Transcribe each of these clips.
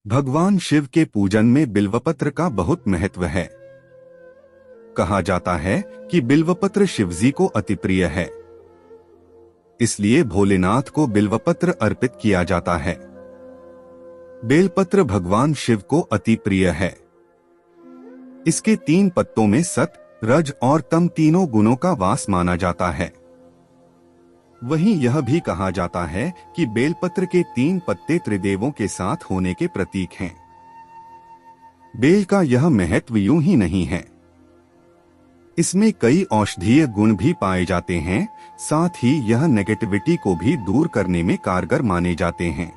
भगवान शिव के पूजन में बिल्वपत्र का बहुत महत्व है। कहा जाता है कि बिल्वपत्र शिवजी को अति प्रिय है, इसलिए भोलेनाथ को बिल्वपत्र अर्पित किया जाता है। बेलपत्र भगवान शिव को अति प्रिय है। इसके 3 पत्तों में सत, रज और तम तीनों गुणों का वास माना जाता है। वहीं यह भी कहा जाता है कि बेलपत्र के 3 पत्ते त्रिदेवों के साथ होने के प्रतीक हैं। बेल का यह महत्व यूं ही नहीं है, इसमें कई औषधीय गुण भी पाए जाते हैं। साथ ही यह नेगेटिविटी को भी दूर करने में कारगर माने जाते हैं।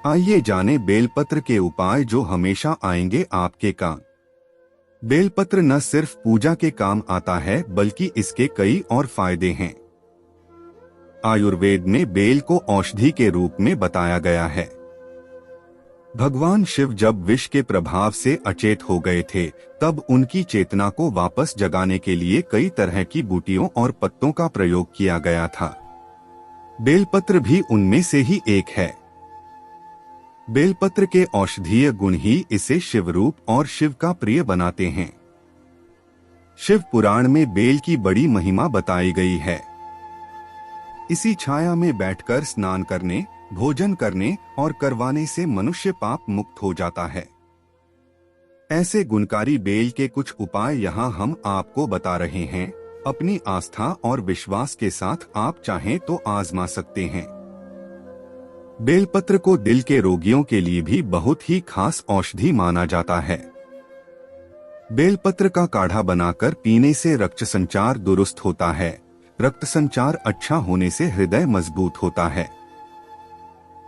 आइए जाने बेलपत्र के उपाय जो हमेशा आएंगे आपके काम। बेलपत्र न सिर्फ पूजा के काम आता है बल्कि इसके कई और फायदे हैं। आयुर्वेद में बेल को औषधि के रूप में बताया गया है। भगवान शिव जब विष के प्रभाव से अचेत हो गए थे, तब उनकी चेतना को वापस जगाने के लिए कई तरह की बूटियों और पत्तों का प्रयोग किया गया था। बेलपत्र भी उनमें से ही एक है। बेलपत्र के औषधीय गुण ही इसे शिवरूप और शिव का प्रिय बनाते हैं। शिव पुराण में बेल की बड़ी महिमा बताई गई है। इसी छाया में बैठकर स्नान करने, भोजन करने और करवाने से मनुष्य पाप मुक्त हो जाता है। ऐसे गुणकारी बेल के कुछ उपाय यहाँ हम आपको बता रहे हैं। अपनी आस्था और विश्वास के साथ आप चाहें तो आजमा सकते हैं। बेलपत्र को दिल के रोगियों के लिए भी बहुत ही खास औषधि माना जाता है। बेलपत्र का काढ़ा बनाकर पीने से रक्त संचार दुरुस्त होता है। रक्त संचार अच्छा होने से हृदय मजबूत होता है।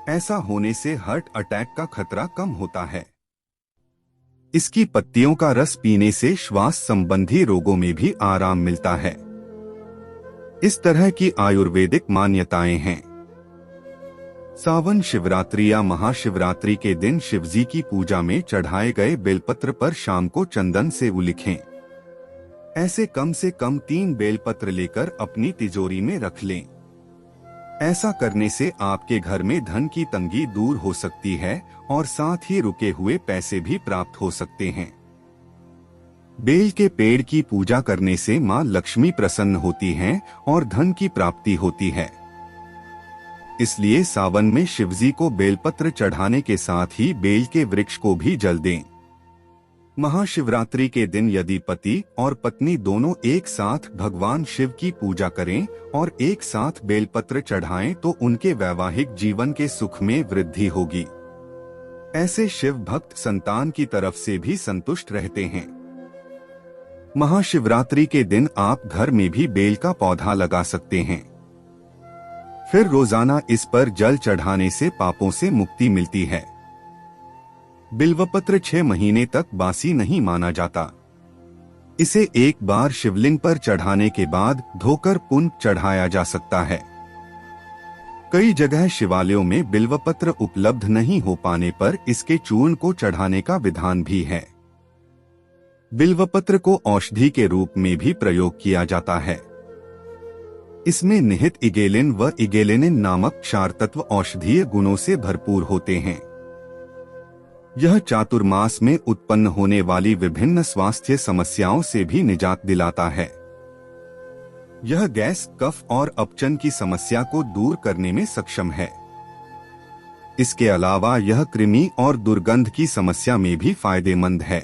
ऐसा होने से हार्ट अटैक का खतरा कम होता है। इसकी पत्तियों का रस पीने से श्वास संबंधी रोगों में भी आराम मिलता है। इस तरह की आयुर्वेदिक मान्यताएं हैं। सावन शिवरात्रि या महाशिवरात्रि के दिन शिवजी की पूजा में चढ़ाए गए बेलपत्र पर शाम को चंदन से उलिखें। ऐसे कम से कम 3 बेलपत्र लेकर अपनी तिजोरी में रख लें। ऐसा करने से आपके घर में धन की तंगी दूर हो सकती है और साथ ही रुके हुए पैसे भी प्राप्त हो सकते हैं। बेल के पेड़ की पूजा करने से मां लक्ष्मी प्रसन्न होती हैं और धन की प्राप्ति होती है। इसलिए सावन में शिवजी को बेलपत्र चढ़ाने के साथ ही बेल के वृक्ष को भी जल दें। महाशिवरात्रि के दिन यदि पति और पत्नी दोनों एक साथ भगवान शिव की पूजा करें और एक साथ बेलपत्र चढ़ाएं तो उनके वैवाहिक जीवन के सुख में वृद्धि होगी। ऐसे शिव भक्त संतान की तरफ से भी संतुष्ट रहते हैं। महाशिवरात्रि के दिन आप घर में भी बेल का पौधा लगा सकते हैं। फिर रोजाना इस पर जल चढ़ाने से पापों से मुक्ति मिलती है। बिल्वपत्र 6 महीने तक बासी नहीं माना जाता। इसे एक बार शिवलिंग पर चढ़ाने के बाद धोकर पुनः चढ़ाया जा सकता है। कई जगह शिवालयों में बिल्वपत्र उपलब्ध नहीं हो पाने पर इसके चूर्ण को चढ़ाने का विधान भी है। बिल्वपत्र को औषधि के रूप में भी प्रयोग किया जाता है। इसमें निहित इगेलिन व इगेलेनिन नामक क्षार तत्व औषधीय गुणों से भरपूर होते हैं। यह चातुर्मास में उत्पन्न होने वाली विभिन्न स्वास्थ्य समस्याओं से भी निजात दिलाता है। यह गैस, कफ और अपचन की समस्या को दूर करने में सक्षम है। इसके अलावा यह कृमि और दुर्गंध की समस्या में भी फायदेमंद है।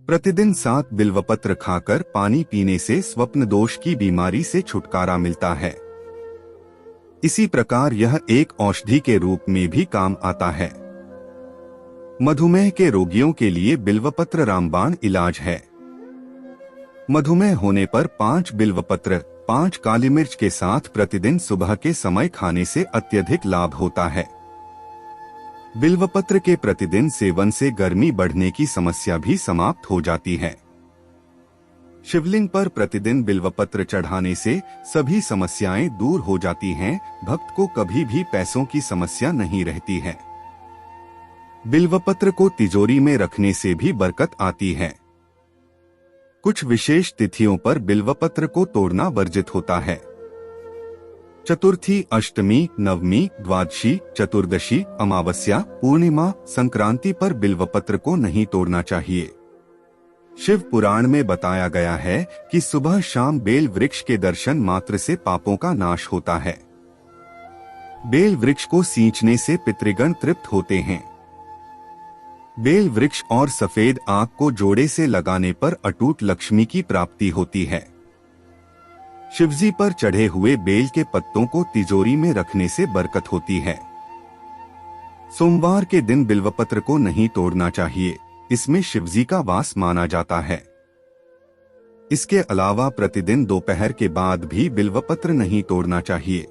प्रतिदिन 7 बिल्वपत्र खाकर पानी पीने से स्वप्न दोष की बीमारी से छुटकारा मिलता है। इसी प्रकार यह एक औषधि के रूप में भी काम आता है। मधुमेह के रोगियों के लिए बिल्वपत्र रामबाण इलाज है। मधुमेह होने पर 5 बिल्वपत्र, 5 काली मिर्च के साथ प्रतिदिन सुबह के समय खाने से अत्यधिक लाभ होता है। बिल्वपत्र के प्रतिदिन सेवन से गर्मी बढ़ने की समस्या भी समाप्त हो जाती है। शिवलिंग पर प्रतिदिन बिल्वपत्र चढ़ाने से सभी समस्याएं दूर हो जाती हैं। भक्त को कभी भी पैसों की समस्या नहीं रहती है। बिल्वपत्र को तिजोरी में रखने से भी बरकत आती है। कुछ विशेष तिथियों पर बिल्वपत्र को तोड़ना वर्जित होता है। चतुर्थी, अष्टमी, नवमी, द्वादशी, चतुर्दशी, अमावस्या, पूर्णिमा, संक्रांति पर बिल्वपत्र को नहीं तोड़ना चाहिए। शिव पुराण में बताया गया है कि सुबह शाम बेल वृक्ष के दर्शन मात्र से पापों का नाश होता है। बेल वृक्ष को सींचने से पितृगण तृप्त होते हैं। बेल वृक्ष और सफेद आग को जोड़े से लगाने पर अटूट लक्ष्मी की प्राप्ति होती है। शिवजी पर चढ़े हुए बेल के पत्तों को तिजोरी में रखने से बरकत होती है। सोमवार के दिन बिल्वपत्र को नहीं तोड़ना चाहिए, इसमें शिवजी का वास माना जाता है। इसके अलावा प्रतिदिन दोपहर के बाद भी बिल्वपत्र नहीं तोड़ना चाहिए।